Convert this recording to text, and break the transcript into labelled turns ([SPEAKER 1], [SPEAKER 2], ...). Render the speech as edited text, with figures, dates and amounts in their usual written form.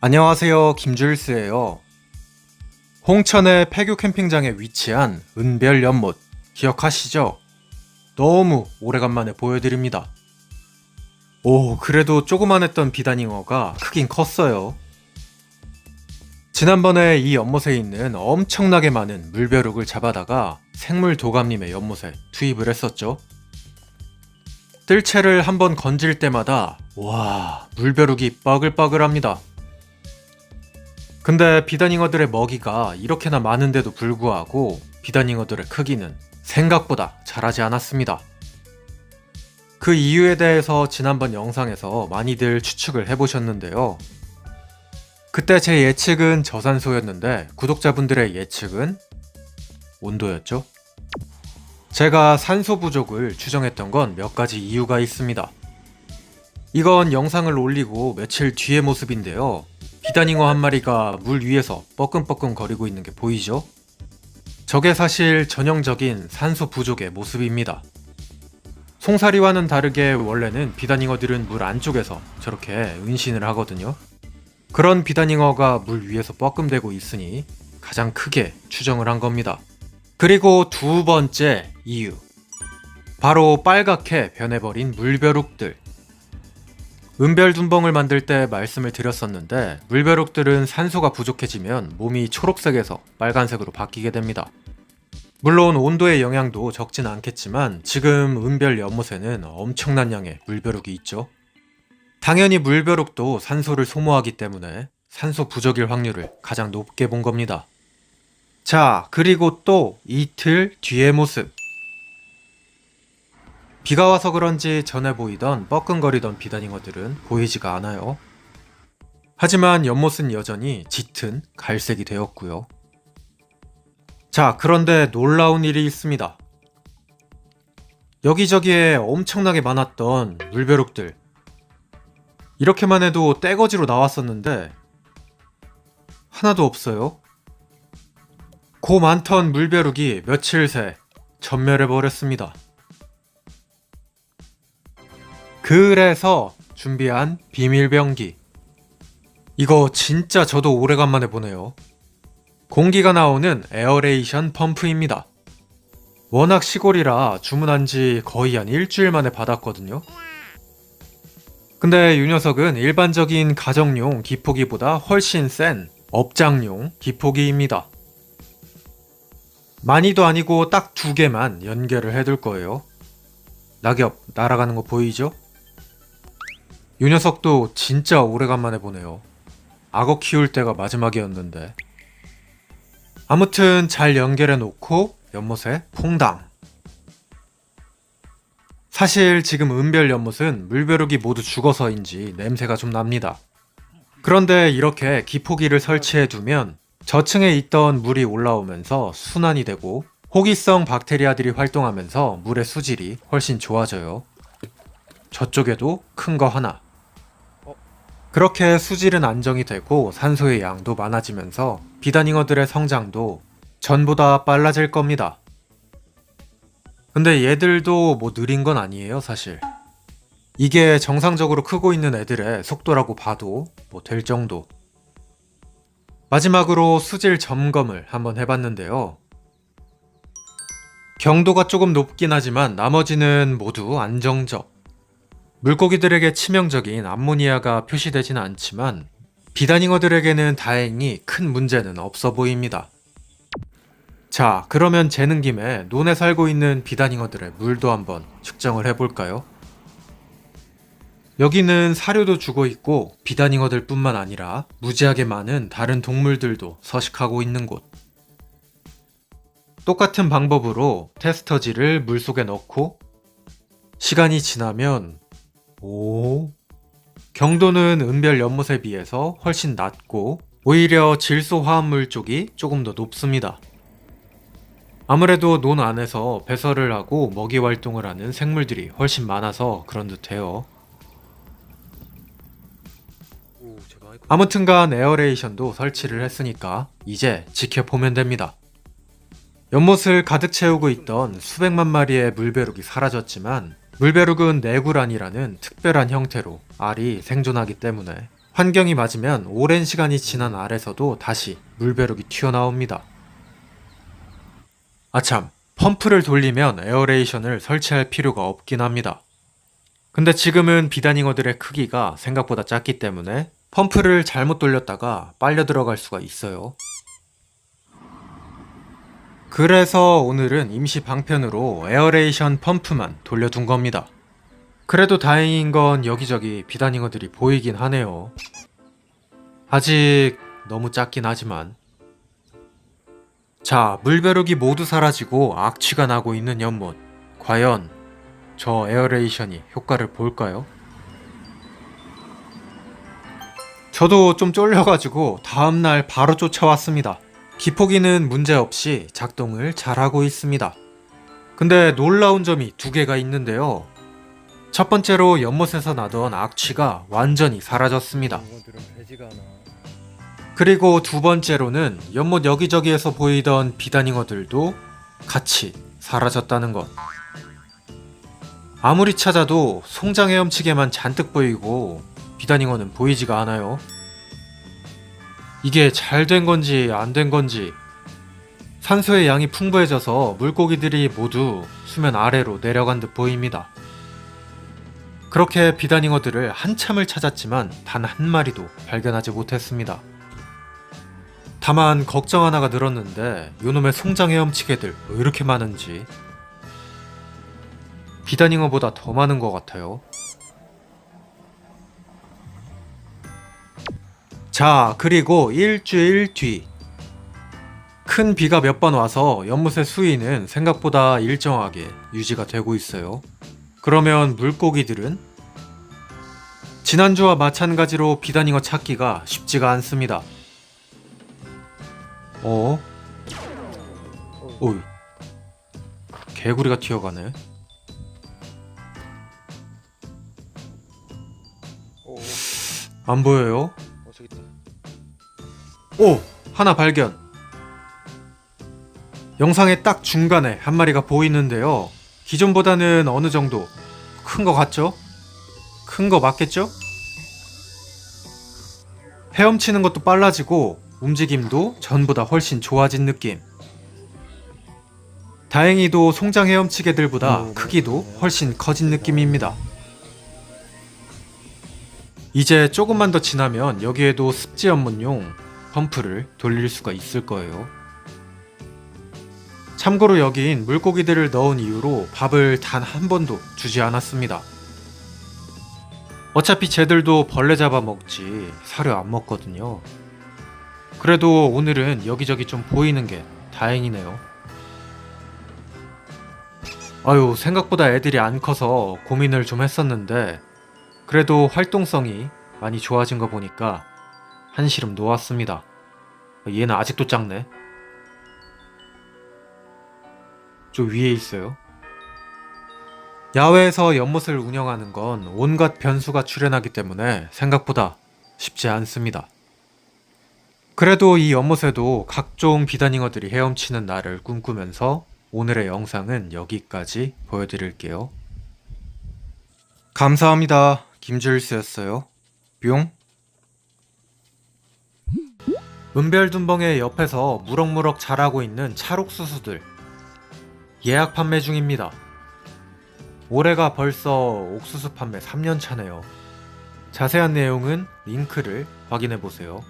[SPEAKER 1] 안녕하세요, 김주일스예요. 홍천의 폐교 캠핑장에 위치한 은별 연못 기억하시죠? 너무 오래간만에 보여드립니다. 오, 그래도 조그만했던 비단잉어가 크긴 컸어요. 지난번에 이 연못에 있는 엄청나게 많은 물벼룩을 잡아다가 생물도감님의 연못에 투입을 했었죠. 뜰채를 한번 건질 때마다 와, 물벼룩이 빠글빠글합니다. 근데 비단잉어들의 먹이가 이렇게나 많은데도 불구하고 비단잉어들의 크기는 생각보다 자라지 않았습니다. 그 이유에 대해서 지난번 영상에서 많이들 추측을 해보셨는데요. 그때 제 예측은 저산소였는데 구독자분들의 예측은 온도였죠. 제가 산소 부족을 추정했던 건 몇 가지 이유가 있습니다. 이건 영상을 올리고 며칠 뒤의 모습인데요. 비단잉어 한 마리가 물 위에서 뻐끔뻐끔 거리고 있는 게 보이죠? 저게 사실 전형적인 산소 부족의 모습입니다. 송사리와는 다르게 원래는 비단잉어들은 물 안쪽에서 저렇게 은신을 하거든요. 그런 비단잉어가 물 위에서 뻐끔대고 있으니 가장 크게 추정을 한 겁니다. 그리고 두 번째 이유, 바로 빨갛게 변해버린 물벼룩들. 은별둔벙을 만들 때 말씀을 드렸었는데 물벼룩들은 산소가 부족해지면 몸이 초록색에서 빨간색으로 바뀌게 됩니다. 물론 온도의 영향도 적진 않겠지만 지금 은별 연못에는 엄청난 양의 물벼룩이 있죠. 당연히 물벼룩도 산소를 소모하기 때문에 산소 부족일 확률을 가장 높게 본 겁니다. 자, 그리고 또 이틀 뒤의 모습. 비가 와서 그런지 전에 보이던 뻐끔거리던 비단잉어들은 보이지가 않아요. 하지만 연못은 여전히 짙은 갈색이 되었고요. 자, 그런데 놀라운 일이 있습니다. 여기저기에 엄청나게 많았던 물벼룩들. 이렇게만 해도 떼거지로 나왔었는데 하나도 없어요. 고 많던 물벼룩이 며칠 새 전멸해버렸습니다. 그래서 준비한 비밀병기. 이거 진짜 저도 오래간만에 보네요. 공기가 나오는 에어레이션 펌프입니다. 워낙 시골이라 주문한 지 거의 한 일주일 만에 받았거든요. 근데 이 녀석은 일반적인 가정용 기포기보다 훨씬 센 업장용 기포기입니다. 많이도 아니고 딱 2개만 연결을 해둘 거예요. 낙엽 날아가는 거 보이죠? 이 녀석도 진짜 오래간만에 보네요. 악어 키울 때가 마지막이었는데. 아무튼 잘 연결해 놓고 연못에 퐁당. 사실 지금 은별 연못은 물벼룩이 모두 죽어서인지 냄새가 좀 납니다. 그런데 이렇게 기포기를 설치해 두면 저층에 있던 물이 올라오면서 순환이 되고 호기성 박테리아들이 활동하면서 물의 수질이 훨씬 좋아져요. 저쪽에도 큰 거 하나. 그렇게 수질은 안정이 되고 산소의 양도 많아지면서 비단잉어들의 성장도 전보다 빨라질 겁니다. 근데 얘들도 뭐 느린 건 아니에요, 사실. 이게 정상적으로 크고 있는 애들의 속도라고 봐도 뭐 될 정도. 마지막으로 수질 점검을 한번 해봤는데요. 경도가 조금 높긴 하지만 나머지는 모두 안정적. 물고기들에게 치명적인 암모니아가 표시되진 않지만 비단잉어들에게는 다행히 큰 문제는 없어 보입니다. 자, 그러면 재는 김에 논에 살고 있는 비단잉어들의 물도 한번 측정을 해볼까요? 여기는 사료도 주고 있고 비단잉어들 뿐만 아니라 무지하게 많은 다른 동물들도 서식하고 있는 곳. 똑같은 방법으로 테스터지를 물속에 넣고 시간이 지나면 경도는 은별 연못에 비해서 훨씬 낮고 오히려 질소 화합물 쪽이 조금 더 높습니다. 아무래도 논 안에서 배설을 하고 먹이 활동을 하는 생물들이 훨씬 많아서 그런 듯해요. 아무튼간 에어레이션도 설치를 했으니까 이제 지켜보면 됩니다. 연못을 가득 채우고 있던 수백만 마리의 물벼룩이 사라졌지만 물벼룩은 내구란이라는 특별한 형태로 알이 생존하기 때문에 환경이 맞으면 오랜 시간이 지난 알에서도 다시 물벼룩이 튀어나옵니다. 아참, 펌프를 돌리면 에어레이션을 설치할 필요가 없긴 합니다. 근데 지금은 비단잉어들의 크기가 생각보다 작기 때문에 펌프를 잘못 돌렸다가 빨려 들어갈 수가 있어요. 그래서 오늘은 임시 방편으로 에어레이션 펌프만 돌려둔 겁니다. 그래도 다행인 건 여기저기 비단잉어들이 보이긴 하네요. 아직 너무 작긴 하지만. 자, 물벼룩이 모두 사라지고 악취가 나고 있는 연못. 과연 저 에어레이션이 효과를 볼까요? 저도 좀 쫄려가지고 다음날 바로 쫓아왔습니다. 기포기는 문제없이 작동을 잘하고 있습니다. 근데 놀라운 점이 두 개가 있는데요. 첫 번째로 연못에서 나던 악취가 완전히 사라졌습니다. 그리고 두 번째로는 연못 여기저기에서 보이던 비단잉어들도 같이 사라졌다는 것. 아무리 찾아도 송장 헤엄치게만 잔뜩 보이고 비단잉어는 보이지가 않아요. 이게 잘 된 건지 안 된 건지. 산소의 양이 풍부해져서 물고기들이 모두 수면 아래로 내려간 듯 보입니다. 그렇게 비단잉어들을 한참을 찾았지만 단 한 마리도 발견하지 못했습니다. 다만 걱정 하나가 늘었는데 요놈의 송장 헤엄치개들 왜 이렇게 많은지. 비단잉어보다 더 많은 것 같아요. 자, 그리고 일주일 뒤. 큰 비가 몇 번 와서 연못의 수위는 생각보다 일정하게 유지가 되고 있어요. 그러면 물고기들은? 지난주와 마찬가지로 비단잉어 찾기가 쉽지가 않습니다. 어이, 개구리가 튀어가네. 안 보여요?
[SPEAKER 2] 저기 있다.
[SPEAKER 1] 오! 하나 발견! 영상의 딱 중간에 한 마리가 보이는데요. 기존보다는 어느 정도 큰 거 같죠? 큰 거 맞겠죠? 헤엄치는 것도 빨라지고 움직임도 전보다 훨씬 좋아진 느낌. 다행히도 송장 헤엄치개들보다 크기도 훨씬 커진 느낌입니다. 이제 조금만 더 지나면 여기에도 습지 연못용 펌프를 돌릴 수가 있을 거예요. 참고로 여긴 물고기들을 넣은 이유로 밥을 단 한 번도 주지 않았습니다. 어차피 쟤들도 벌레 잡아먹지 사료 안 먹거든요. 그래도 오늘은 여기저기 좀 보이는 게 다행이네요. 아유, 생각보다 애들이 안 커서 고민을 좀 했었는데 그래도 활동성이 많이 좋아진 거 보니까 한시름 놓았습니다. 얘는 아직도 작네. 저 위에 있어요. 야외에서 연못을 운영하는 건 온갖 변수가 출현하기 때문에 생각보다 쉽지 않습니다. 그래도 이 연못에도 각종 비단잉어들이 헤엄치는 날을 꿈꾸면서 오늘의 영상은 여기까지 보여드릴게요. 감사합니다. 김주일스였어요. 뿅. 은별둔벙의 옆에서 무럭무럭 자라고 있는 찰옥수수들 예약 판매 중입니다. 올해가 벌써 옥수수 판매 3년 차네요. 자세한 내용은 링크를 확인해보세요.